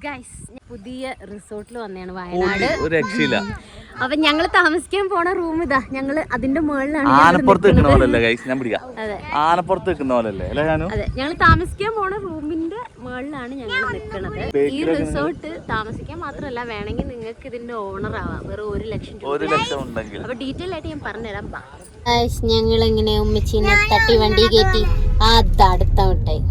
Guys പുതിയ റിസോർട്ടിൽ വന്നതാണ് വയനാട്. ഒരു രക്ഷയില്ല. അപ്പൊ ഞങ്ങള് താമസിക്കാൻ പോണ റൂം ഇതാ. ഞങ്ങള് അതിന്റെ മുകളിലാണ്. ആനപ്പുറത്ത് നിൽക്കുന്ന പോലല്ലേ ഗൈസ്, ഞാൻ പിടിക്കാം. ആനപ്പുറത്ത് നിൽക്കുന്ന പോലല്ലേ അല്ലേ? അതെ, ഞങ്ങൾ താമസിക്കാൻ പോണ റൂമിന്റെ മുകളിലാണ് ഞങ്ങൾ നിൽക്കുന്നത്. ഈ റിസോർട്ട് താമസിക്കാൻ മാത്രമല്ല, വേണമെങ്കിൽ നിങ്ങൾക്ക് ഇതിന്റെ ഓണർ ആവാം. വെറും 1 ലക്ഷം രൂപ. അപ്പൊ ഡീറ്റെയിൽ ആയിട്ട് ഞാൻ പറഞ്ഞുതരാം. ഞങ്ങൾ എങ്ങനെ ഉമ്മച്ചീനെ തട്ടി വണ്ടി കയറ്റി അടുത്ത വിട്ടായി.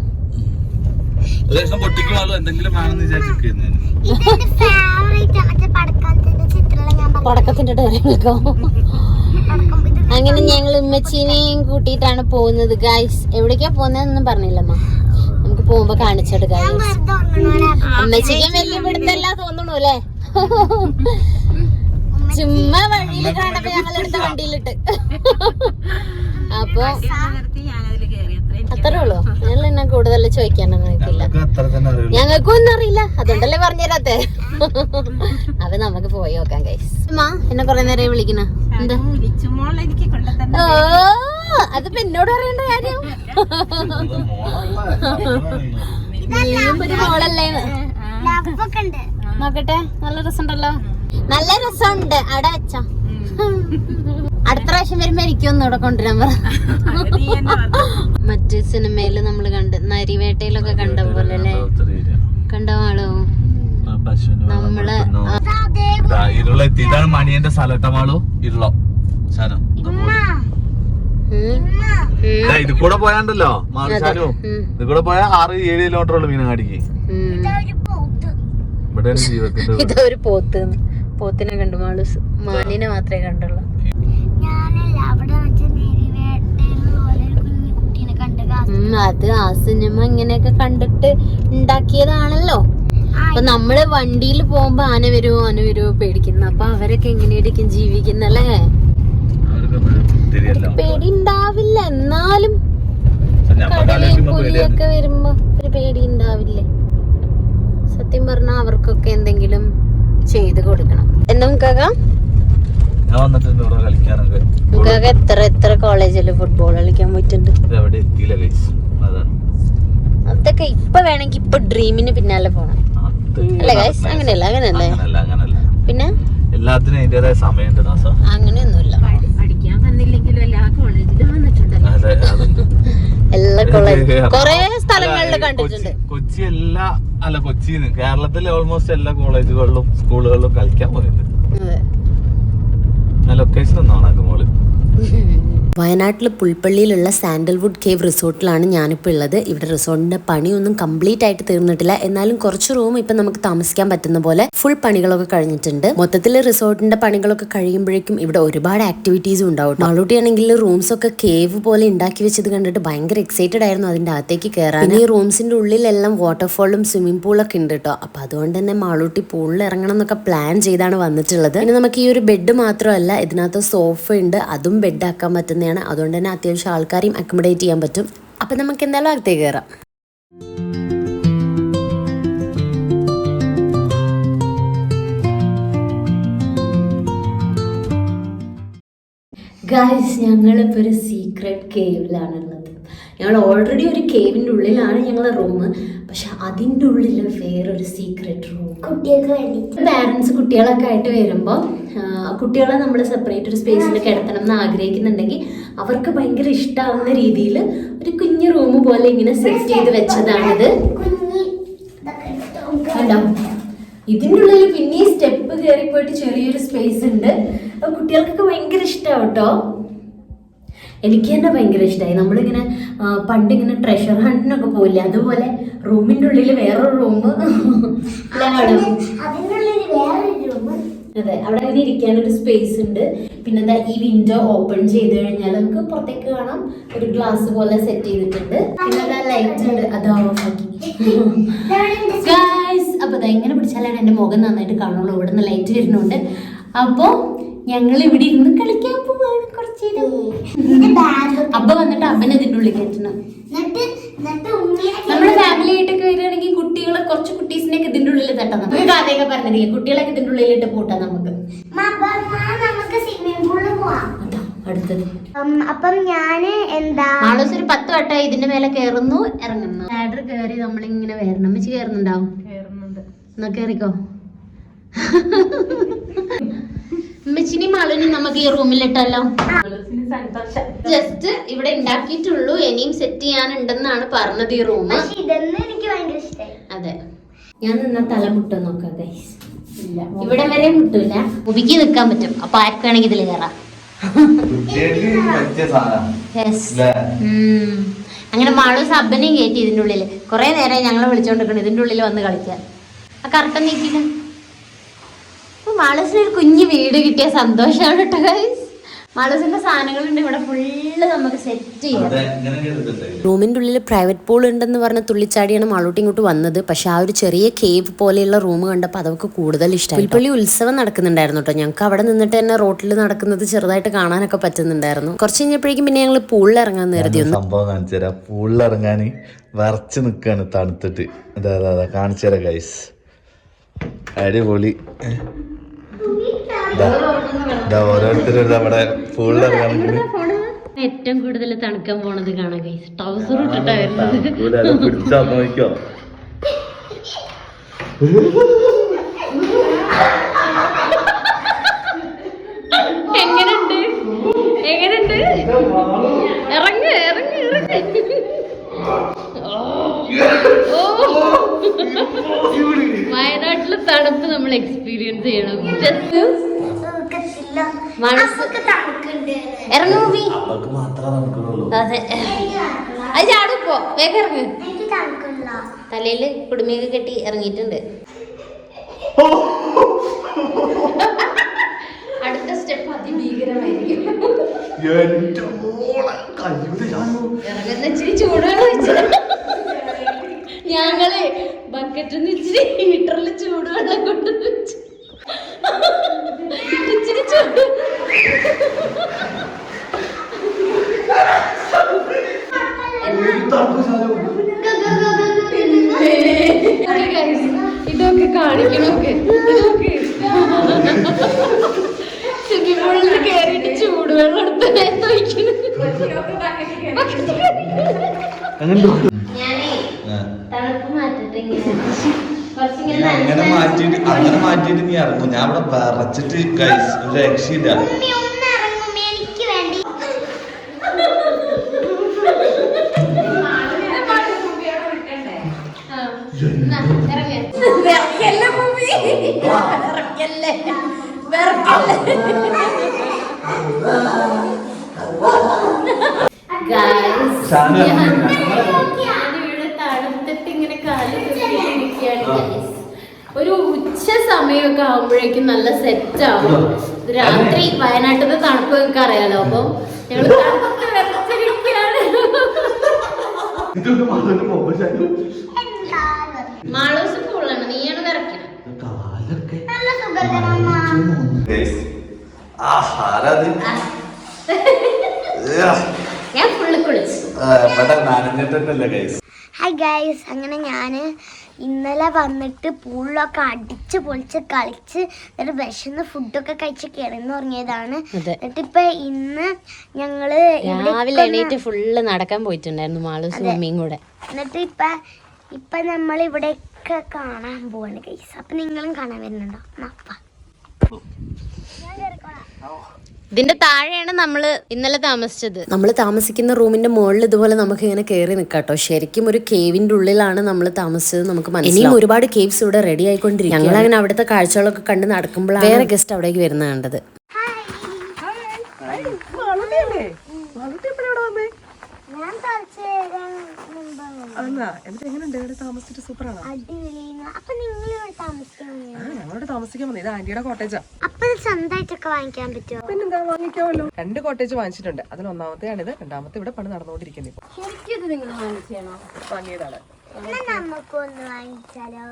പടക്കത്തിന്റെ ഡയറിക്കോ. അങ്ങനെ ഞങ്ങൾ ഉമ്മച്ചീനെയും കൂട്ടിയിട്ടാണ് പോകുന്നത് ഗൈസ്. എവിടേക്കാ പോകുന്നതെന്നൊന്നും പറഞ്ഞില്ലമ്മ. നമുക്ക് പോകുമ്പോ കാണിച്ചോട് ഗൈസ്. ഉമ്മച്ചിക്ക് വലിയ പിടുത്തല്ല തോന്നണു അല്ലേ? ചുമ്മാ വഴിയിൽ കാണപ്പോ ഞങ്ങളെടുത്ത വണ്ടിയിലിട്ട്. അപ്പൊ അത്രേ ഉള്ളൂ. ഞങ്ങൾ എന്നെ കൂടുതൽ ചോദിക്കാനൊന്നും നിൽക്കില്ല. ഞങ്ങൾക്കും ഒന്നും അറിയില്ല, അതുകൊണ്ടല്ലേ പറഞ്ഞുതരാത്തെ. അപ്പൊ നമുക്ക് പോയി നോക്കാം ഗൈസ്. എന്നെ കൊറേ നേരം വിളിക്കണ എന്താ? ഓ, അതിപ്പോ എന്നോട് പറയേണ്ട കാര്യം. നീയും ഒരു മോളല്ലേ? നോക്കട്ടെ, നല്ല രസമുണ്ടല്ലോ. നല്ല രസമുണ്ട്. അവിടെ വെച്ചാ അടുത്ത പ്രാവശ്യം വരുമ്പോ എനിക്കൊന്നും ഇവിടെ കൊണ്ടുവരാൻ പറ. മറ്റു സിനിമയില് നമ്മള് കണ്ട് നരിവേട്ടയിലൊക്കെ കണ്ട പോലെ അല്ലേ? കണ്ടോ ആളോ? നമ്മള് ഇതാണ് മണിയന്റെ സ്ഥലട്ടമാളോ ഇരുളോ സാധനം. ഇത് കൂടെ പോയാണ്ടല്ലോ മാറിച്ചാലോ. ഇത് കൂടെ പോയാ 6-7 കിലോമീറ്റർ ഉള്ളു മീനങ്ങാടിക്ക്. ഇതൊരു പോത്ത്. പോത്തിനെ കണ്ടു മാളൂസ്. മാനിനെ മാത്രമേ കണ്ടുള്ളൂ. അത് ആ സിനിമ ഇങ്ങനെയൊക്കെ കണ്ടിട്ട് ഉണ്ടാക്കിയതാണല്ലോ. അപ്പൊ നമ്മള് വണ്ടിയിൽ പോകുമ്പോ ആന വരുമോ പേടിക്കുന്നു. അപ്പൊ അവരൊക്കെ എങ്ങനെയായിരിക്കും ജീവിക്കുന്നല്ലേ? പേടി ഉണ്ടാവില്ല, എന്നാലും കടലിൽ പുലിയൊക്കെ വരുമ്പോ ഒരു പേടി ഉണ്ടാവില്ലേ? സത്യം പറഞ്ഞാ അവർക്കൊക്കെ എന്തെങ്കിലും ചെയ്ത് കൊടുക്കണം. എന്താ മുക്കാക്ക എത്ര കോളേജില് ഫുട്ബോൾ കളിക്കാൻ പോയിട്ടുണ്ട്. അതൊക്കെ ഇപ്പൊ വേണമെങ്കിൽ ഇപ്പൊ ഡ്രീമിന് പിന്നാലെ പോണം അല്ലേ ഗൈസ്? അങ്ങനെയല്ലേ? പിന്നെ എല്ലാത്തിനും അതിന്റേതായ സമയമുണ്ട്. അങ്ങനെയൊന്നുമില്ല. പഠിക്കാൻ വന്നില്ലെങ്കിലും എല്ലാ കോളേജിലും വന്നിട്ടുണ്ടല്ലോ. എല്ലാ കോളേജ് കൊറേ സ്ഥലങ്ങളിൽ കണ്ടിട്ടുണ്ട്. കൊച്ചി കൊച്ചിന്ന് കേരളത്തിലെ ഓൾമോസ്റ്റ് എല്ലാ കോളേജുകളിലും സ്കൂളുകളിലും കളിക്കാൻ പോയിട്ടുണ്ട്. ലൊക്കേഷൻ ഒന്നാണ് മോള്. വയനാട്ടിൽ പുൽപ്പള്ളിയിലുള്ള സാൻഡൽവുഡ് കേവ് റിസോർട്ടിലാണ് ഞാനിപ്പോൾ ഉള്ളത്. ഇവിടെ റിസോർട്ടിന്റെ പണിയൊന്നും കംപ്ലീറ്റ് ആയിട്ട് തീർന്നിട്ടില്ല. എന്നാലും കുറച്ച് റൂം ഇപ്പം നമുക്ക് താമസിക്കാൻ പറ്റുന്ന പോലെ ഫുൾ പണികളൊക്കെ കഴിഞ്ഞിട്ടുണ്ട്. മൊത്തത്തിൽ റിസോർട്ടിന്റെ പണികളൊക്കെ കഴിയുമ്പോഴേക്കും ഇവിടെ ഒരുപാട് ആക്ടിവിറ്റീസും ഉണ്ടാവും. മാളൂട്ടിയാണെങ്കിൽ റൂംസ് ഒക്കെ കേവ് പോലെ ഉണ്ടാക്കി വെച്ചത് കണ്ടിട്ട് ഭയങ്കര എക്സൈറ്റഡ് ആയിരുന്നു അതിന്റെ അകത്തേക്ക് കയറാൻ. ഈ റൂംസിന്റെ ഉള്ളിലെല്ലാം വാട്ടർഫോളും സ്വിമ്മിംഗ് പൂളൊക്കെ ഉണ്ട് കേട്ടോ. അപ്പൊ അതുകൊണ്ട് തന്നെ മാളൂട്ടി പൂളിൽ ഇറങ്ങണം എന്നൊക്കെ പ്ലാൻ ചെയ്താണ് വന്നിട്ടുള്ളത്. പിന്നെ നമുക്ക് ഈ ഒരു ബെഡ് മാത്രമല്ല, ഇതിനകത്ത് സോഫ ഉണ്ട്, അതും ബെഡ് ആക്കാൻ പറ്റുന്ന. അതുകൊണ്ട് തന്നെ അത്യാവശ്യം ആൾക്കാരെയും അക്കോമഡേറ്റ് ചെയ്യാൻ പറ്റും. അപ്പൊ നമുക്ക് എന്തായാലും അകത്തേക്ക് കയറാം. ഗൈസ്, ഞങ്ങളിപ്പോൾ ഒരു സീക്രട്ട് കേവിലാണുള്ളത്. ഞങ്ങൾ ഓൾറെഡി ഒരു കേവിൻ്റെ ഉള്ളിലാണ് ഞങ്ങളുടെ റൂം. പക്ഷെ അതിൻ്റെ ഉള്ളിൽ വേറൊരു സീക്രട്ട് റൂം കുട്ടികൾക്ക് വേണ്ടി. പാരൻസ് കുട്ടികളൊക്കെ ആയിട്ട് വരുമ്പോൾ കുട്ടികളെ നമ്മൾ സെപ്പറേറ്റ് ഒരു സ്പേസിൽ കിടത്തണം എന്ന് ആഗ്രഹിക്കുന്നുണ്ടെങ്കിൽ അവർക്ക് ഭയങ്കര ഇഷ്ടമാവുന്ന രീതിയിൽ ഒരു കുഞ്ഞു റൂം പോലെ ഇങ്ങനെ സെറ്റ് ചെയ്ത് വെച്ചതാണിത്. കണ്ടോ? ഇതിൻ്റെ ഉള്ളിൽ പിന്നെ സ്റ്റെപ്പ് കയറിപ്പോയിട്ട് ചെറിയൊരു സ്പേസ് ഉണ്ട്. അപ്പോൾ കുട്ടികൾക്കൊക്കെ ഭയങ്കര ഇഷ്ടമാവും കേട്ടോ. എനിക്ക് തന്നെ ഭയങ്കര ഇഷ്ടമായി. നമ്മളിങ്ങനെ പണ്ടിങ്ങനെ ട്രഷർ ഹണ്ടിനൊക്കെ പോയില്ലേ, അതുപോലെ റൂമിൻ്റെ ഉള്ളിൽ വേറൊരു റൂം. അതെ, അവിടെ അങ്ങനെ ഇരിക്കാനൊരു സ്പേസ് ഉണ്ട്. പിന്നെ എന്താ, ഈ വിൻഡോ ഓപ്പൺ ചെയ്ത് കഴിഞ്ഞാൽ നമുക്ക് പുറത്തേക്ക് കാണാം. ഒരു ഗ്ലാസ് പോലെ സെറ്റ് ചെയ്തിട്ടുണ്ട്. പിന്നെ അതാ ലൈറ്റ് ഉണ്ട്, അത് ഓഫ് ആക്കി. അപ്പൊ അതാ ഇങ്ങനെ പിടിച്ചാലാണ് എൻ്റെ മുഖം നന്നായിട്ട് കാണുള്ളൂ. ഇവിടെ നിന്ന് ലൈറ്റ് വരുന്നുണ്ട്. അപ്പോ ഞങ്ങൾ ഇവിടെ ഇരുന്ന് കളിക്കാൻ പോവാണ് കുറച്ച് നേരം. അപ്പൊ വന്നിട്ട് അപ്പനെ ഇതിൻ്റെ ഉള്ളിൽ കയറ്റണം. നമ്മുടെ ഫാമിലി ആയിട്ടൊക്കെ വരികയാണെങ്കിൽ കുട്ടികളെ കുറച്ച് കുട്ടീസിനെയൊക്കെ ഇതിൻ്റെ ഉള്ളിൽ തട്ടാം. നമുക്ക് കഥയൊക്കെ പറഞ്ഞിരിക്കും. കുട്ടികളൊക്കെ ഇതിൻ്റെ ഉള്ളിലിട്ട് പൂട്ടാം നമുക്ക്. അടുത്തത് അപ്പം ഞാന് എന്താ ആളൂസ് ഒരു 10 വട്ടം ഇതിന്റെ മേലെ കയറുന്നു ഇറങ്ങുന്നു. ലാഡർ കയറി നമ്മളിങ്ങനെ വരണം. വെച്ച് കയറുന്നുണ്ടാവും. എന്നാ കേറിക്കോ. ഉമ്മച്ചിനി മാളുനി നമുക്ക് ഈ റൂമിലിട്ടല്ലോ. ജസ്റ്റ് ഇവിടെ ഉണ്ടാക്കിയിട്ടുള്ളൂ, ഇനിയും സെറ്റ് ചെയ്യാനുണ്ടെന്നാണ് പറഞ്ഞത് ഈ റൂം. അതെ, ഞാൻ നിന്ന തല മുട്ടോ നോക്കാം ഗൈസ്. ഇവിടെ വരെ മുട്ടൂല, ഉബിക്ക് നിൽക്കാൻ പറ്റും. അപ്പൊ ആർക്കാണെങ്കിൽ ഇതിൽ കയറാം. അങ്ങനെ മാളു സബനെയും കയറ്റി ഇതിന്റെ ഉള്ളില്. കുറെ നേരം ഞങ്ങളെ വിളിച്ചോണ്ടിരിക്കണം ഇതിന്റെ ഉള്ളിൽ വന്ന് കളിക്കാൻ. ആ കറക്റ്റ് നീക്കില്ല. മാളൂസിന് ഒരു കുഞ്ഞു വീട് കിട്ടിയ സന്തോഷമാണ് കേട്ടോ ഗൈസ്. മാളൂസിന്റെ സാധനങ്ങളുണ്ട് ഇവിടെ ഫുള്ള് നമുക്ക് സെറ്റ് ചെയ്യാം. റൂമിന്റെ ഉള്ളിൽ പ്രൈവറ്റ് പൂൾ ഉണ്ടെന്ന് പറഞ്ഞ തുള്ളിച്ചാടിയാണ് മാളൂട്ടി ഇങ്ങോട്ട് വന്നത്. പക്ഷെ ആ ഒരു ചെറിയ കേവ് പോലെയുള്ള റൂം കണ്ടപ്പോൾ അതൊക്കെ കൂടുതൽ ഇഷ്ടമായി. പുൽപ്പള്ളി ഉത്സവം നടക്കുന്നുണ്ടായിരുന്നു കേട്ടോ. ഞങ്ങൾക്ക് അവിടെ നിന്നിട്ട് തന്നെ റോട്ടിൽ നടക്കുന്നത് ചെറുതായിട്ട് കാണാനൊക്കെ പറ്റുന്നുണ്ടായിരുന്നു. കുറച്ച് കഴിഞ്ഞപ്പോഴേക്കും പിന്നെ ഞങ്ങൾ പൂളിൽ ഇറങ്ങാൻ നേരത്തെ സംഭവം കാണിച്ചു തരാം. പൂളിൽ ഇറങ്ങാൻ വിറച്ച് നിൽക്കാണ് തണുത്തിട്ട്. അതാ കാണിച്ചു തരാം ഗൈസ്. അടിപൊളി. ഓരോരുത്തരും അവിടെ പൂളിൽ ഇറങ്ങാൻ ഏറ്റവും കൂടുതൽ തണുക്കാൻ പോണത് കാണാം ഗൈസ്. ട്രൗസർ ഇട്ടിട്ടായിരുന്നു. പിടിച്ചാ നോക്കിയോ. എങ്ങനെയുണ്ട് എങ്ങനെയുണ്ട്? ഇറങ്ങ് ഇറങ്ങ് ഇറങ്ങ്. വയനാട്ടിലെ തണുപ്പ് നമ്മൾ എക്സ്പീരിയൻസ് ചെയ്യണം. ജസ്റ്റ് ഇറങ്ങു മൂവി. അതെ, അത് ചാടുപ്പോ വേഗം ഇറങ്ങ്. തലയില് കുടുമിയൊക്കെ കെട്ടി ഇറങ്ങിയിട്ടുണ്ട്. അടുത്ത സ്റ്റെപ്പ് അതിഭീകരമായിരിക്കും. ഇറങ്ങുന്ന ഇച്ചിരി ചൂടുവെള്ളം വെച്ച് ഞങ്ങള് ബക്കറ്റിൽ നിന്ന് ഇച്ചിരി ഹീറ്ററിൽ ചൂടുവെള്ളം കൊണ്ട് വെച്ചു. ഇച്ചിരി ചൂട് ഇതൊക്കെ കാണിക്കണോക്കെ. ഇതൊക്കെ സ്വിമ്മിംഗ് പൂളിൽ കയറിയിട്ട് ചൂടുവെള്ളം എടുത്ത് ഞാനേ തണുപ്പ് മാറ്റിട്ട് അങ്ങനെ മാറ്റിട്ട് നീ ഇറങ്ങും. ഞാൻ ഇവിടെ വിറച്ചിട്ട് ഗൈസ് ഒരു രക്ഷയില്ല. തണുത്തിട്ട് ഇങ്ങനെ കാലിരിക്കുകയാണ്. ഒരു ഉച്ച സമയമൊക്കെ ആകുമ്പോഴേക്കും നല്ല സെറ്റ് ആവും. രാത്രി വയനാട്ടിലെ തണുപ്പ് നിങ്ങൾക്ക് അറിയാലോ. അപ്പൊ ഞങ്ങള് തണുത്ത് വിറച്ചിരിക്കുകയാണ്. മാളൂസ് ഫുള്ളാണ്, നീയാണ് വിറയ്ക്കണം. ഞാൻ ഫുള്ള് കുളിച്ചു. ഹായ് ഗൈസ്, അങ്ങനെ ഞാൻ ഇന്നലെ വന്നിട്ട് പൂളിലൊക്കെ അടിച്ച് പൊളിച്ച് കളിച്ച് എന്നിട്ട് വിശന്ന് ഫുഡൊക്കെ കഴിച്ച് കിടന്നു തുടങ്ങിയതാണ്. എന്നിട്ടിപ്പൊ ഇന്ന് ഞങ്ങള് രാവിലെ എണീറ്റ് ഫുള്ള് നടക്കാൻ പോയിട്ടുണ്ടായിരുന്നു മാളൂസും മമ്മിയും കൂടെ. എന്നിട്ട് ഇപ്പൊ നമ്മൾ ഇവിടെയൊക്കെ കാണാൻ പോവാണ് ഗൈസ്. അപ്പൊ നിങ്ങളും കാണാൻ വരുന്നുണ്ടോ? ഇതിന്റെ താഴെയാണ് നമ്മള് ഇന്നലെ താമസിച്ചത്. നമ്മൾ താമസിക്കുന്ന റൂമിന്റെ മുകളിൽ ഇതുപോലെ നമുക്ക് ഇങ്ങനെ കയറി നിൽക്കാട്ടോ. ശരിക്കും ഒരു കേവിന്റെ ഉള്ളിലാണ് നമ്മൾ താമസിച്ചത്. നമുക്ക് ഇനിയും ഒരുപാട് കേവ്സ് ഇവിടെ റെഡി ആയിക്കൊണ്ടിരിക്കും. ഞങ്ങൾ അങ്ങനെ അവിടുത്തെ കാഴ്ചകളൊക്കെ കണ്ട് നടക്കുമ്പോഴാണ് വേറെ ഗസ്റ്റ് അവിടേക്ക് വരുന്ന കണ്ടത്. ഞങ്ങളോട് താമസിക്കാൻ വന്നത്. ഇത് ആന്റിയുടെ കോട്ടേജാ. സ്വന്തമായിട്ടൊക്കെ വാങ്ങിക്കാൻ പറ്റുമോ? പിന്നെന്താ, വാങ്ങിക്കാമല്ലോ. 2 കോട്ടേജ് വാങ്ങിച്ചിട്ടുണ്ട്. അതിൽ ഒന്നാമത്തെയാണിത്. രണ്ടാമത്തെ ഇവിടെ പണി നടന്നുകൊണ്ടിരിക്കുന്നത്. വാങ്ങിയതാണ്. നമുക്കൊന്ന് വാങ്ങിച്ചാലോ?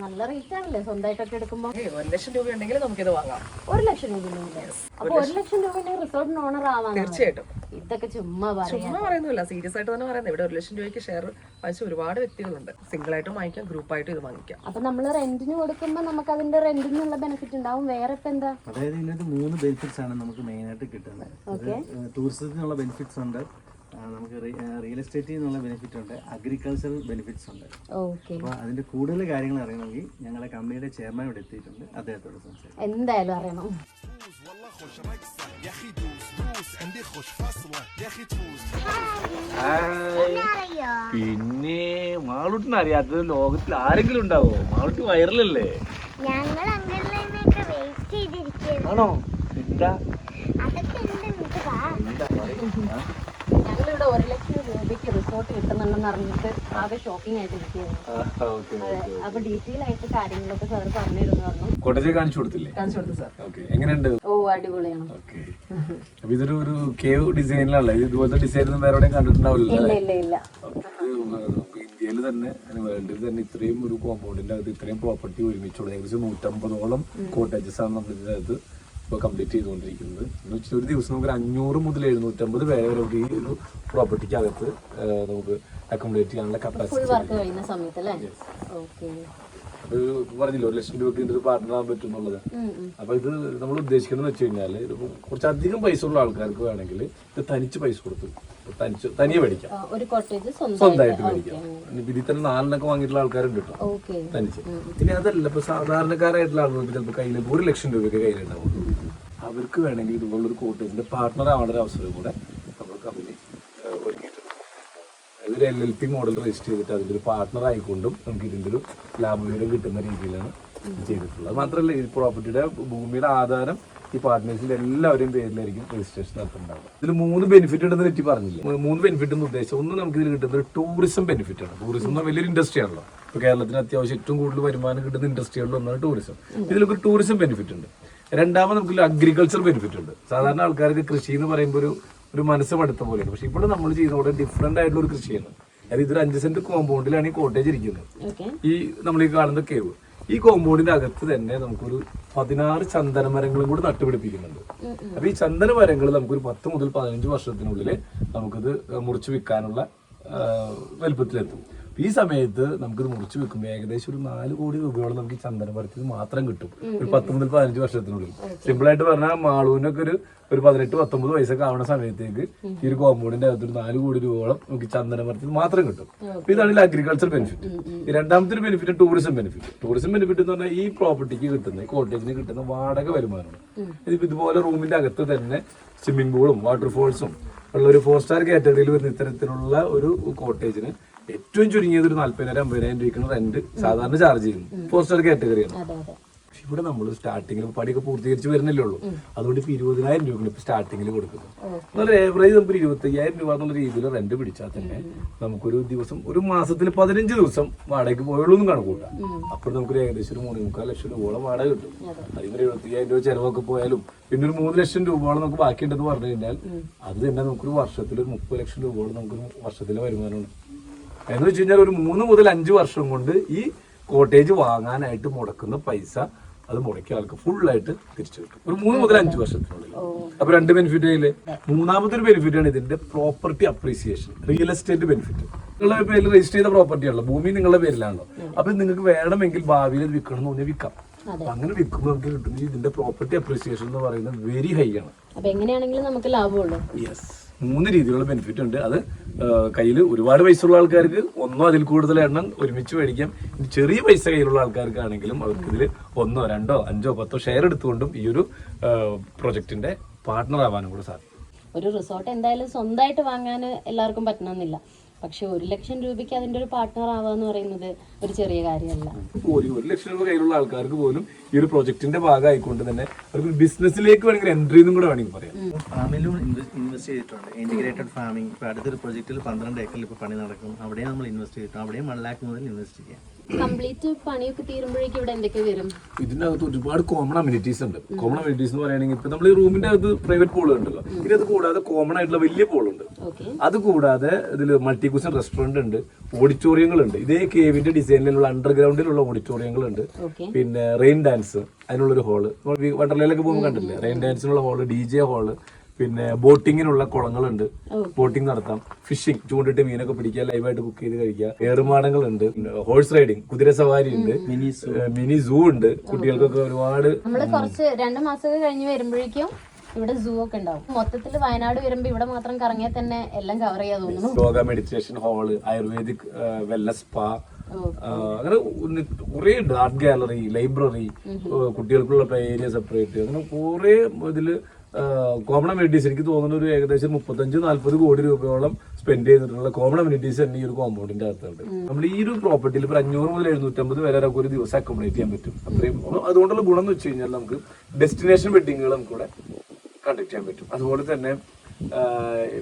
നല്ല റേറ്റ് ആണല്ലേ സ്വന്തമായിട്ടൊക്കെ എടുക്കുമ്പോ. 1 ലക്ഷം രൂപ ഉണ്ടെങ്കിൽ നമുക്കിത് വാങ്ങാം. 1 ലക്ഷം രൂപ. അപ്പൊ 1 ലക്ഷം രൂപ റിസോർട്ടിന് ഓണർ ആവാൻ. തീർച്ചയായിട്ടും. ഇതൊക്കെ ചുമ്മാ പറയുന്നില്ല, സീരിയസ് ആയിട്ട് തന്നെ പറയുന്നത്. ഇവിടെ 1 ലക്ഷം രൂപയ്ക്ക് ഷെയർ വാങ്ങിച്ച ഒരുപാട് വ്യക്തികളുണ്ട്. സിംഗിൾ ആയിട്ടും വാങ്ങിക്കാം, ഗ്രൂപ്പായിട്ടും ഇത് വാങ്ങിക്കാം. അപ്പൊ നമ്മള് റെന്റിന് കൊടുക്കുമ്പോ നമുക്ക് അതിന്റെ റെന്റിനുള്ള ബെനിഫിറ്റ് ഉണ്ടാവും. വേറെ ഇപ്പൊ എന്താ? അതായത് ഇതിനകത്ത് 3 ബെനിഫിറ്റ്സ് ആണ് നമുക്ക് മെയിൻ ആയിട്ട് കിട്ടുന്നത്. ടൂറിസത്തിനുള്ള ബെനിഫിറ്റ്സ് ഉണ്ട്, നമുക്ക് റിയൽ എസ്റ്റേറ്റിൽ നിന്നുള്ള ബെനിഫിറ്റ് ഉണ്ട്, അഗ്രികൾച്ചറൽ ബെനിഫിറ്റ്സ് ഉണ്ട്. ഓക്കെ, അപ്പോൾ അതിന്റെ കൂടുതൽ കാര്യങ്ങൾ അറിയണമെങ്കിൽ ഞങ്ങളുടെ കമ്പനിയുടെ ചെയർമാൻ ഇവിടെ എത്തിയിട്ടുണ്ട്, അദ്ദേഹത്തോട് സംസാരിക്കും. എന്തായാലും അറിയണം. അറിയോ? പിന്നെ മാളൂട്ടിന് അറിയാത്തത് ലോകത്തിൽ ആരെങ്കിലും ഉണ്ടാവോ? മാളൂട്ടി വൈറലല്ലേ? ഞങ്ങൾ അങ്കിളിനെയൊക്കെ വെയിറ്റ് ചെയ്തിരിക്കുന്നു. ആണോ? എന്താ അതൊക്കെ ഉണ്ട്, നിനക്ക് വാ. ഞങ്ങളിവിടെ 1 ലക്ഷം രൂപയ്ക്ക് റിസോർട്ട് കിട്ടുന്നുണ്ടെന്ന് അറിഞ്ഞിട്ട് ആകെ ഷോക്കിംഗ് ആയിട്ട് ഇരിക്കുകയാണ്. അപ്പൊ ഡീറ്റെയിൽ ആയിട്ട് കാര്യങ്ങളൊക്കെ സാർ പറഞ്ഞിരുന്നു പറഞ്ഞു. കോട്ടേജ് കാണിച്ചു കൊടുത്തില്ലേ? കാണിച്ചു കൊടുത്തു സാർ. ഓക്കെ, എങ്ങനെയുണ്ട്? ഓ, അടിപൊളിയാണ്. ഓക്കെ, അപ്പൊ ഇതൊരു കേവ് ഡിസൈനിലാണല്ലോ. ഇതുപോലത്തെ ഡിസൈൻ ഒന്നും വേറെ എവിടെയും കണ്ടിട്ടുണ്ടാവില്ല. ഇല്ല. ഇന്ത്യയിൽ തന്നെ വേൾഡിൽ തന്നെ ഇത്രയും ഒരു കോമ്പൗണ്ടിന്റെ അകത്ത് ഇത്രയും പ്രോപ്പർട്ടി ഒരുമിച്ചുള്ള ഏകദേശം 150ഓളം കോട്ടേജസ് ആണ് നമ്മൾ ഇതിനകത്ത് ഇപ്പോൾ കംപ്ലീറ്റ് ചെയ്തുകൊണ്ടിരിക്കുന്നത്. എന്ന് വെച്ചാൽ ഒരു ദിവസം നമുക്ക് 500 മുതൽ 750 പേരെ വരെ ഈ ഒരു പ്രോപ്പർട്ടിക്ക് അകത്ത് നമുക്ക് അക്കോമഡേറ്റ് ചെയ്യാനുള്ള കപ്പാസിറ്റി. പറഞ്ഞില്ല 1 ലക്ഷം രൂപയ്ക്ക് ഇതിന്റെ ഒരു പാർട്ട്ണർ ആകാൻ പറ്റും എന്നുള്ളത്. അപ്പൊ ഇത് നമ്മൾ ഉദ്ദേശിക്കുന്നത് വെച്ച് കഴിഞ്ഞാല് കുറച്ചധികം പൈസ ഉള്ള ആൾക്കാർക്ക് വേണമെങ്കിൽ ഇത് തനിച്ച് പൈസ കൊടുത്ത് തനിയെ മേടിക്കാം, സ്വന്തമായിട്ട് മേടിക്കാം. ഇതിൽ തന്നെ 4 വാങ്ങിയിട്ടുള്ള ആൾക്കാരുണ്ട് കേട്ടോ, തനിച്ച്. ഇനി അതല്ല, ഇപ്പൊ സാധാരണക്കാരായിട്ടുള്ള ആളുകൾക്ക് ചിലപ്പോൾ കയ്യിൽ 1 ലക്ഷം രൂപയ്ക്ക് കയ്യിലുണ്ടാവും. അവർക്ക് വേണമെങ്കിൽ ഇതുപോലൊരു കോട്ടേജിന്റെ പാർട്ട്ണർ ആവേണ്ട ഒരു അവസരം കൂടെ നമ്മൾ കമ്പനി ഒരുക്കിയിട്ടുണ്ട്. അതൊരു LLP മോഡൽ രജിസ്റ്റർ ചെയ്തിട്ട് അതിൻ്റെ ഒരു പാർട്ട്ണർ ആയിക്കൊണ്ടും നമുക്ക് ഇതിൻ്റെ ഒരു ലാഭവിഹിതം കിട്ടുന്ന രീതിയിലാണ് ചെയ്തിട്ടുള്ളത്. മാത്രമല്ല ഈ പ്രോപ്പർട്ടിയുടെ ഭൂമിയുടെ ആധാരം ഈ പാർട്ട്നേഴ്സിന്റെ എല്ലാവരുടെയും പേരിലായിരിക്കും രജിസ്ട്രേഷൻ നടത്തുന്നുണ്ടാവുക. ഇതിൽ 3 ബെനിഫിറ്റ് ഉണ്ടെന്ന് പറ്റി പറഞ്ഞില്ല. 3 ബെനിഫിറ്റ് എന്ന് ഉദ്ദേശിച്ചത്, ഒന്ന് നമുക്ക് ഇതിൽ കിട്ടുന്ന ഒരു ടൂറിസം ബെനിഫിറ്റ് ആണ്. ടൂറിസം എന്ന് പറഞ്ഞാൽ വലിയൊരു ഇൻഡസ്ട്രി ആണല്ലോ. ഇപ്പോൾ കേരളത്തിന് അത്യാവശ്യം ഏറ്റവും കൂടുതൽ വരുമാനം കിട്ടുന്ന ഇൻഡസ്ട്രികളിൽ ഒന്നാണ് ടൂറിസം. ഇതിലൊക്കെ ടൂറിസം ബെനിഫിറ്റ് ഉണ്ട്. രണ്ടാമത് നമുക്ക് അഗ്രികൾച്ചർ ബെനിഫിറ്റ് ഉണ്ട്. സാധാരണ ആൾക്കാർക്ക് കൃഷി എന്ന് പറയുമ്പോൾ ഒരു മനസ്സ് മടുത്ത പോലെയാണ്. പക്ഷെ ഇവിടെ നമ്മൾ ചെയ്യുന്നതോടെ ഡിഫറെന്റ് ആയിട്ടുള്ള ഒരു കൃഷിയാണ്. അതായത് ഇതൊരു 5 സെന്റ് കോമ്പൗണ്ടിലാണ് ഈ കോട്ടേജ് ഇരിക്കുന്നത്. ഈ നമ്മൾ ഈ കാണുന്ന കേവ്, ഈ കോമ്പൗണ്ടിന്റെ അകത്ത് തന്നെ നമുക്കൊരു 16 ചന്ദന മരങ്ങളും കൂടി നട്ടുപിടിപ്പിക്കുന്നുണ്ട്. അപ്പൊ ഈ ചന്ദന മരങ്ങൾ നമുക്കൊരു 10 മുതൽ 15 വർഷത്തിനുള്ളിൽ നമുക്കിത് മുറിച്ച് വിൽക്കാനുള്ള വലുപ്പത്തിലെത്തും. ഈ സമയത്ത് നമുക്കിത് മുറിച്ച് വെക്കുമ്പോൾ ഏകദേശം ഒരു 4 കോടി രൂപയോളം നമുക്ക് ഈ ചന്ദന മരത്തിൽ മാത്രം കിട്ടും ഒരു 10 മുതൽ 15 വർഷത്തിനുള്ളിൽ. സിമ്പിൾ ആയിട്ട് പറഞ്ഞാൽ മാളൂനൊക്കെ ഒരു 18-19 വയസ്സൊക്കെ ആവുന്ന സമയത്തേക്ക് ഈ ഒരു കോമ്പൗണ്ടിന്റെ അകത്തൊരു 4 കോടി രൂപയോളം നമുക്ക് ചന്ദന മരത്തിൽ മാത്രം കിട്ടും. അപ്പൊ ഇതാണ് അഗ്രികൾച്ചർ ബെനിഫിറ്റ്. രണ്ടാമത്തെ ഒരു benefit tourism benefit. Tourism benefit എന്ന് പറഞ്ഞാൽ ഈ പ്രോപ്പർട്ടിക്ക് കിട്ടുന്ന, ഈ കോട്ടേജിന് കിട്ടുന്ന വാടക വരുമാനമാണ്. ഇതിപ്പോ ഇതുപോലെ റൂമിന്റെ അകത്ത് തന്നെ സ്വിമ്മിംഗ് പൂളും വാട്ടർഫോൾസും ഉള്ള ഒരു 4 സ്റ്റാർ കാറ്റഗറിയിൽ വരുന്ന ഇത്തരത്തിലുള്ള ഒരു കോട്ടേജിന് ഏറ്റവും ചുരുങ്ങിയത് ഒരു 40,000-50,000 രൂപയ്ക്കാണ് റെന്റ് സാധാരണ ചാർജ് ചെയ്യുന്നത്. 4 സ്റ്റാർ കാറ്റഗറിയാണ്. പക്ഷെ ഇവിടെ നമ്മൾ സ്റ്റാർട്ടിങ്ങിൽ പണിയൊക്കെ പൂർത്തീകരിച്ച് വരുന്നില്ലേ ഉള്ളൂ. അതുകൊണ്ട് ഇപ്പൊ 20,000 രൂപയാണ് ഇപ്പൊ സ്റ്റാർട്ടിങ്ങിൽ കൊടുക്കുന്നത്. എന്നാൽ ഏവറേജ് നമുക്ക് 25,000 രൂപ എന്നുള്ള രീതിയിൽ റെന്റ് പിടിച്ചാൽ തന്നെ നമുക്കൊരു ദിവസം, ഒരു മാസത്തിൽ 15 ദിവസം വാടകയ്ക്ക് പോയുള്ളൂ എന്നും കണക്കൂട്ടാം. അപ്പോൾ നമുക്കൊരു ഏകദേശം ഒരു 3.25 ലക്ഷം രൂപയോളം വാടക കിട്ടും. അതിന് 75,000 രൂപ ചെലവൊക്കെ പോയാലും പിന്നെ ഒരു 3 ലക്ഷം രൂപയോളം നമുക്ക് ബാക്കിയുണ്ടെന്ന് പറഞ്ഞു കഴിഞ്ഞാൽ അത് തന്നെ നമുക്കൊരു വർഷത്തിൽ ഒരു 30 ലക്ഷം രൂപയോളം നമുക്കൊരു വർഷത്തിലെ വരുമാനമാണ്. എന്ന് വെച്ച് കഴിഞ്ഞാൽ ഒരു 3 മുതൽ 5 വർഷം കൊണ്ട് ഈ കോട്ടേജ് വാങ്ങാനായിട്ട് മുടക്കുന്ന പൈസ അത് മുടക്കിയ ആൾക്ക് ഫുള്ളായിട്ട് തിരിച്ചു കിട്ടും ഒരു 3 മുതൽ 5 വർഷത്തിനുള്ളിൽ. അപ്പൊ 2 ബെനിഫിറ്റ് ആയില്ലേ. മൂന്നാമത്തെ ഒരു ബെനിഫിറ്റ് ആണ് ഇതിന്റെ property appreciation, real estate benefit. നിങ്ങളുടെ പേരിൽ രജിസ്റ്റർ ചെയ്ത പ്രോപ്പർട്ടി ആണല്ലോ, ഭൂമി നിങ്ങളുടെ പേരിലാണല്ലോ. അപ്പൊ നിങ്ങൾക്ക് വേണമെങ്കിൽ ഭാവിയിൽ ഇത് വിൽക്കണം എന്ന് പറഞ്ഞാൽ വിൽക്കാം. അപ്പൊ അങ്ങനെ വിൽക്കുമ്പോൾ നമുക്ക് കിട്ടുന്നത് ഇതിന്റെ പ്രോപ്പർട്ടി അപ്രീസിയേഷൻ എന്ന് പറയുന്നത് വെരി ഹൈ ആണ്. അപ്പൊ എങ്ങനെയാണെങ്കിലും നമുക്ക് ലാഭമുള്ളൂ. യെസ്, 3 രീതിയിലുള്ള ബെനിഫിറ്റ് ഉണ്ട്. അത് കയ്യിൽ ഒരുപാട് പൈസ ഉള്ള ആൾക്കാർക്ക് ഒന്നോ അതിൽ കൂടുതൽ എണ്ണം ഒരുമിച്ച് മേടിക്കാം. ചെറിയ പൈസ കയ്യിലുള്ള ആൾക്കാർക്കാണെങ്കിലും അവർക്ക് ഇതിൽ 1, 2, 5, 10 ഷെയർ എടുത്തുകൊണ്ടും ഈ ഒരു പ്രൊജക്ടിന്റെ പാർട്ട്ണർ ആവാനും കൂടെ സാധിക്കും. ഒരു റിസോർട്ട് എന്തായാലും സ്വന്തമായിട്ട് വാങ്ങാൻ എല്ലാവർക്കും പറ്റണമെന്നില്ല. പക്ഷെ 1 ലക്ഷം രൂപയ്ക്ക് അതിന്റെ ഒരു പാർട്ട്ണർ ആവാന്ന് പറയുന്നത് ഒരു ചെറിയ കാര്യമല്ല. 1 ലക്ഷം രൂപ കയ്യിലുള്ള ആൾക്കാർക്ക് പോലും ഈ ഒരു പ്രൊജക്ടിന്റെ ഭാഗമായിക്കൊണ്ട് തന്നെ അവർക്ക് ബിസിനസ്സിലേക്ക് വേണമെങ്കിൽ എൻട്രി എന്നും കൂടെ വേണമെങ്കിൽ പറയാം. ഫാമിലും ഇൻവെസ്റ്റ് ചെയ്തിട്ടുണ്ട്. Integrated farming. ഇപ്പോൾ അടുത്തൊരു പ്രൊജക്റ്റിൽ 12 ഏക്കറിൽ ഇപ്പോൾ പണി നടക്കും. അവിടെയും നമ്മൾ ഇൻവെസ്റ്റ് ചെയ്തിട്ടുണ്ട്. അവിടെയും 1 ലക്ഷം മുതൽ ഇൻവെസ്റ്റ് ചെയ്യാം. കംപ്ലീറ്റ് പണിയൊക്കെ തീരുമ്പോഴേക്കും ഇവിടെ എന്തൊക്കെ വരും? ഇതിനകത്ത് ഒരുപാട് കോമൺ അമ്യൂണിറ്റീസ് ഉണ്ട്. കോമൺ അമ്യൂണിറ്റീസ് എന്ന് പറയുകയാണെങ്കിൽ ഇപ്പൊ നമ്മൾ ഈ റൂമിന്റെ അകത്ത് പ്രൈവറ്റ് പൂൾ ഉണ്ടല്ലോ, ഇതിനകത്ത് കൂടാതെ കോമൺ ആയിട്ടുള്ള വലിയ പൂളുണ്ട്. അത് കൂടാതെ ഇതിൽ മൾട്ടി കുഷൻ റെസ്റ്റോറന്റ് ഉണ്ട്, ഓഡിറ്റോറിയങ്ങളുണ്ട്. ഇതേ കേവിന്റെ ഡിസൈനിലുള്ള അണ്ടർഗ്രൗണ്ടിലുള്ള ഓഡിറ്റോറിയങ്ങളുണ്ട്. പിന്നെ റെയിൻ ഡാൻസ് അതിനുള്ളൊരു ഹോള്, വണ്ടർലയിലൊക്കെ പോകുമ്പോൾ കണ്ടില്ലേ, റെയിൻ ഡാൻസിനുള്ള ഹോള്, DJ ഹോള്, പിന്നെ ബോട്ടിങ്ങിനുള്ള കുളങ്ങളുണ്ട്, ബോട്ടിംഗ് നടത്താം, ഫിഷിംഗ്, ചൂണ്ടിട്ട് മീനൊക്കെ പിടിക്കുക, ലൈവായിട്ട് കുക്ക് ചെയ്ത് കഴിക്കുക, ഏറുമാടങ്ങളുണ്ട്, ഹോഴ്സ് റൈഡിങ്, കുതിര സവാരി ഉണ്ട്, മിനി സൂ ഉണ്ട്. കുട്ടികൾക്കൊക്കെ ഒരുപാട്. നമ്മള് കുറച്ച് 2 മാസമൊക്കെ കഴിഞ്ഞ് വരുമ്പോഴേക്കും ഇവിടെ സൂ ഒക്കെ ഉണ്ടാവും. മൊത്തത്തിൽ വയനാട് വരുമ്പോ ഇവിടെ മാത്രം കറങ്ങിയാൽ തന്നെ എല്ലാം കവർ ചെയ്യാൻ തോന്നുന്നു. Yoga meditation hall, ayurvedic wellness spa, അങ്ങനെ കുറെ ആർട്ട് ഗാലറി, ലൈബ്രറി, കുട്ടികൾക്കുള്ള പ്ലേ ഏരിയ സെപ്പറേറ്റ്, അങ്ങനെ കുറെ ഇതില് കോമൺ അമ്യൂണിറ്റീസ് എനിക്ക് തോന്നുന്ന ഒരു ഏകദേശം 35-40 കോടി രൂപയോളം സ്പെൻഡ് ചെയ്തിട്ടുള്ള കോമൺ അമ്യൂണിറ്റീസ് തന്നെ ഈ ഒരു കോമ്പൗണ്ടിന്റെ അകത്തുണ്ട്. നമ്മൾ ഈ ഒരു പ്രോപ്പർട്ടിയിൽ ഇപ്പോൾ 500 മുതൽ 750 വരെ ഒരു ദിവസം അക്കോമഡേറ്റ് ചെയ്യാൻ പറ്റും. അത്രയും അതുകൊണ്ടുള്ള ഗുണം എന്ന് വെച്ച് കഴിഞ്ഞാൽ നമുക്ക് ഡെസ്റ്റിനേഷൻ വെഡിങ്ങുകൾ നമുക്കിവിടെ കണ്ടക്ട് ചെയ്യാൻ പറ്റും. അതുപോലെ തന്നെ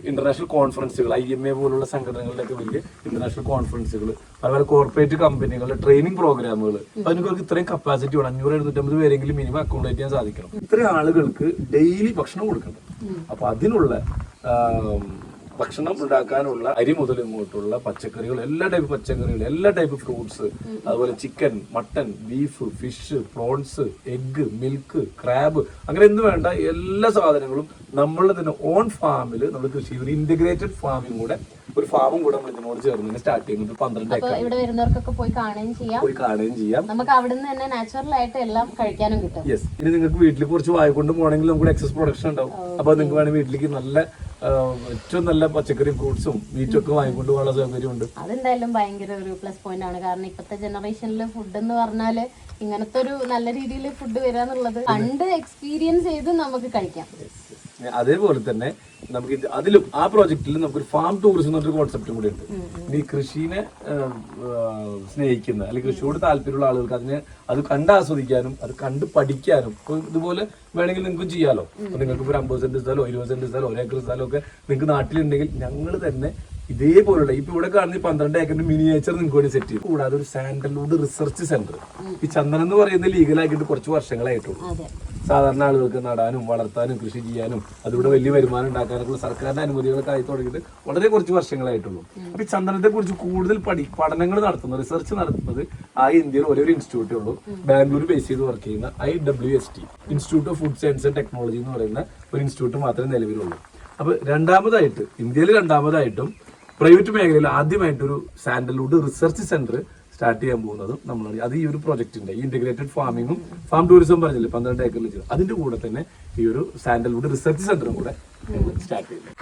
ഇന്റർനാഷണൽ കോൺഫറൻസുകൾ, IMA പോലുള്ള സംഘടനകളുടെയൊക്കെ വലിയ ഇന്റർനാഷണൽ കോൺഫറൻസുകൾ, അതുപോലെ കോർപ്പറേറ്റ് കമ്പനികളുടെ ട്രെയിനിങ് പ്രോഗ്രാമുകൾ, അതിനൊക്കെ ഇത്രയും കപ്പാസിറ്റി വേണം. 500-750 പേരെങ്കിലും മിനിമം അക്കോമഡേറ്റ് ചെയ്യാൻ സാധിക്കണം. ഇത്രയും ആളുകൾക്ക് ഡെയിലി ഭക്ഷണം കൊടുക്കണം. അപ്പൊ അതിനുള്ള ഭക്ഷണം ഉണ്ടാക്കാനുള്ള അരി മുതൽ ഇങ്ങോട്ടുള്ള പച്ചക്കറികൾ, എല്ലാ ടൈപ്പ് പച്ചക്കറികൾ, എല്ലാ ടൈപ്പ് ഫ്രൂട്ട്സ്, അതുപോലെ chicken, mutton, beef, fish, prawns, egg, milk, crab, അങ്ങനെ എന്ത് വേണ്ട എല്ലാ സാധനങ്ങളും നമ്മളുടെ തന്നെ ഓൺ ഫാമിൽ നമ്മൾ കൃഷി ചെയ്ത് ഇന്റഗ്രേറ്റഡ് ഫാമിംഗ് കൂടെ, ഒരു ഫാമും കൂടെ നമ്മൾ ഇതിനോട് ചേർന്ന് സ്റ്റാർട്ട് ചെയ്യുന്നത് 12 ഏക്കർ. ഇവിടെ വരുന്നവർക്കൊക്കെ പോയി കാണുകയും ചെയ്യാം. നമുക്ക് അവിടെ നിന്ന് തന്നെ നാച്ചുറൽ ആയിട്ട് എല്ലാം കഴിക്കാനും കിട്ടും. യെസ്. ഇനി നിങ്ങൾക്ക് വീട്ടിൽ കുറച്ച് വായിക്കൊണ്ട് പോകണമെങ്കിൽ നമുക്ക് എക്സസ് പ്രൊഡക്ഷൻ ഉണ്ടാവും. അപ്പൊ നിങ്ങൾക്ക് വേണമെങ്കിൽ വീട്ടിലേക്ക് നല്ല ഏറ്റവും നല്ല പച്ചക്കറിയും ഫ്രൂട്ട്സും മീറ്റും ഒക്കെ വാങ്ങിക്കൊണ്ട് പോകാനുള്ള സൗകര്യമുണ്ട്. അതെന്തായാലും ഭയങ്കര ഒരു പ്ലസ് പോയിന്റ് ആണ്. കാരണം ഇപ്പോഴത്തെ ജനറേഷനിൽ ഫുഡ് എന്ന് പറഞ്ഞാല് ഇങ്ങനത്തെ ഒരു നല്ല രീതിയിൽ ഫുഡ് വരാന്നുള്ളത് കണ്ട് എക്സ്പീരിയൻസ് ചെയ്ത് നമുക്ക് കഴിക്കാം. അതേപോലെ തന്നെ നമുക്ക് അതിലും ആ പ്രോജക്റ്റിൽ നമുക്കൊരു ഫാം ടൂറിസം എന്നൊരു കോൺസെപ്റ്റും കൂടി ഉണ്ട്. ഈ കൃഷിനെ സ്നേഹിക്കുന്ന അല്ലെങ്കിൽ കൃഷിയോട് താല്പര്യമുള്ള ആളുകൾക്ക് അത് കണ്ടാസ്വദിക്കാനും അത് കണ്ട് പഠിക്കാനും ഇതുപോലെ വേണമെങ്കിൽ നിങ്ങൾക്ക് ചെയ്യാലോ. അപ്പൊ നിങ്ങൾക്ക് ഒരു 50 സെന്റ് സ്ഥലമോ 20 സെന്റ് സ്ഥലമോ 1 ഏക്കർ സ്ഥലമോ ഒക്കെ നിങ്ങൾക്ക് നാട്ടിലുണ്ടെങ്കിൽ ഞങ്ങൾ തന്നെ ഇതേപോലുള്ള ഇപ്പൊ ഇവിടെ കാണുന്ന 12 ഏക്കറിന്റെ മിനിയേച്ചർ നിങ്ങൾക്ക് വേണ്ടി സെറ്റ് ചെയ്യും. കൂടാതെ ഒരു സാൻഡൽവുഡ് റിസർച്ച് സെന്റർ. ഈ ചന്ദനം എന്ന് പറയുന്നത് ലീഗലാക്കിയിട്ട് കുറച്ച് വർഷങ്ങളായിട്ടുള്ളൂ. സാധാരണ ആളുകൾക്ക് നടാനും വളർത്താനും കൃഷി ചെയ്യാനും അതിലൂടെ വലിയ വരുമാനം ഉണ്ടാക്കാനൊക്കെ സർക്കാരിന്റെ അനുമതികളൊക്കെ ആയി തുടങ്ങിയിട്ട് വളരെ കുറച്ച് വർഷങ്ങളായിട്ടുള്ളൂ. അപ്പൊ ഈ ചന്ദനത്തെ കുറിച്ച് കൂടുതൽ പഠനങ്ങൾ നടത്തുന്നത്, റിസർച്ച് നടത്തുന്നത് ഇന്ത്യയിൽ ഒരേ ഒരു ഇൻസ്റ്റിറ്റ്യൂട്ടേ ഉള്ളൂ. ബാംഗ്ലൂർ ബേസ് ചെയ്ത് വർക്ക് ചെയ്യുന്ന IWST, institute of food science and technology എന്ന് പറയുന്ന ഒരു ഇൻസ്റ്റിറ്റ്യൂട്ട് മാത്രമേ നിലവിലുള്ളൂ. അപ്പൊ ഇന്ത്യയിൽ രണ്ടാമതായിട്ടും പ്രൈവറ്റ് മേഖലയിൽ ആദ്യമായിട്ടൊരു സാൻഡൽവുഡ് റിസർച്ച് സെന്റർ സ്റ്റാർട്ട് ചെയ്യാൻ പോകുന്നതും നമ്മളാണ്. അത് ഈ ഒരു പ്രൊജക്ടിന്റെ ഇന്റഗ്രേറ്റഡ് ഫാമിങ്ങും ഫാം ടൂറിസം പറഞ്ഞില്ലേ 12 ഏക്കറിൽ ചെയ്തു, അതിന്റെ കൂടെ തന്നെ ഈ ഒരു സാൻഡൽവുഡ് റിസർച്ച് സെന്ററും കൂടെ സ്റ്റാർട്ട് ചെയ്യുന്നത്.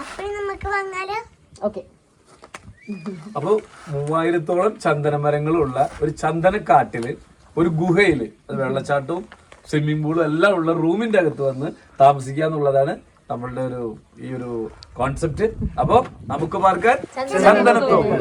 അപ്പൊ 3000-ഓളം ചന്ദനമരങ്ങളുള്ള ഒരു ചന്ദനക്കാട്ടില് ഒരു ഗുഹയില് അത് വെള്ളച്ചാട്ടവും സ്വിമ്മിംഗ് പൂളും എല്ലാം ഉള്ള റൂമിന്റെ അകത്ത് വന്ന് താമസിക്കുക എന്നുള്ളതാണ് നമ്മളുടെ ഈ ഒരു കോൺസെപ്റ്റ്. അപ്പൊ നമുക്ക് പാർക്കാൻ ചന്ദനത്തോപ്പ്.